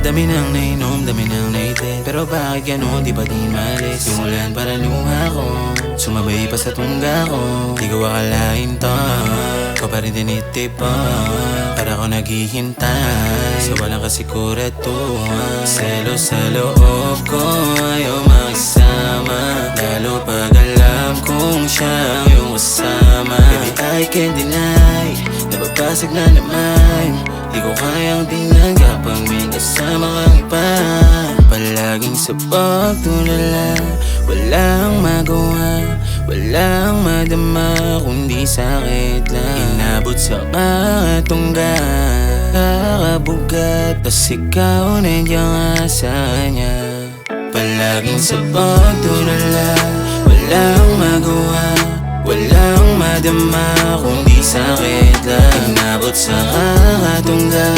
Dami nang nainom, dami nang naitin, pero bakit gano'n di ba di malis? Yung ulan para luha ko, sumabay pa sa tungga ko. Di ko akalain to, ko pa rin tinitipan, para ko naghihintay sa walang kasiguraduhan. Selos sa loob ko, ayaw makisama, lalo pag alam kong siya yung kasama. Baby, I can't deny, nababasag na naman. Di ko kayang tingnan kapag may kasama kang iba. Palaging sa pagtulala, walang magawa, walang madama, kundi sakit lang. Inabot sa katungga, kakabugat, tas ikaw nandiyan nga sa kanya. Palaging sa pagtulala, walang magawa, walang madama, kundi sakit lang. Inabot sa kakatungga,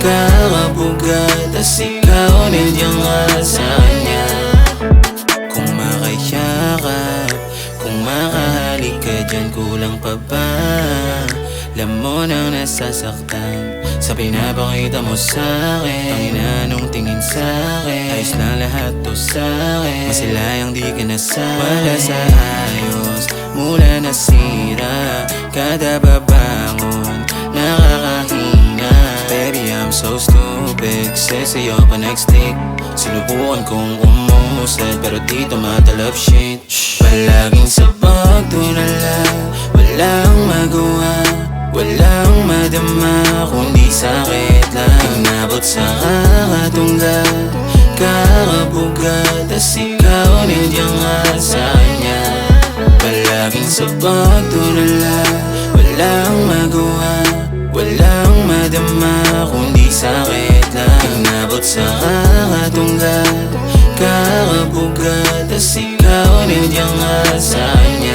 kakabugat, tas ikaw nandiyan nga sa kanya. Kung makayakap, kung makahalik ka dyan, kulang pa ba? Alam mo nang nasasaktan sa pinapakita mo sa'kin. Tanginanong tingin sa'kin, ayos na lahat to sa'kin. Masilayang di ka nasa'kin, wala sa ayos, mula nasira, kada babangon nakakahina. Baby, I'm so stupid, kasi sa'yo pa nag-stick. Sinubukan kong umusad, pero dito matalab shit. Palaging sa pagtulala, walang magawa, walang madama, kundi sakit lang. Inabot sa kakatungga, kakabugat, tas ikaw nandiyan nga sa kanya. Palaging sa pagtulala, walang magawa, walang madama, kundi sakit lang. Inabot sa kakatungga, kakabugat, tas ikaw nandiyan nga sa kanya.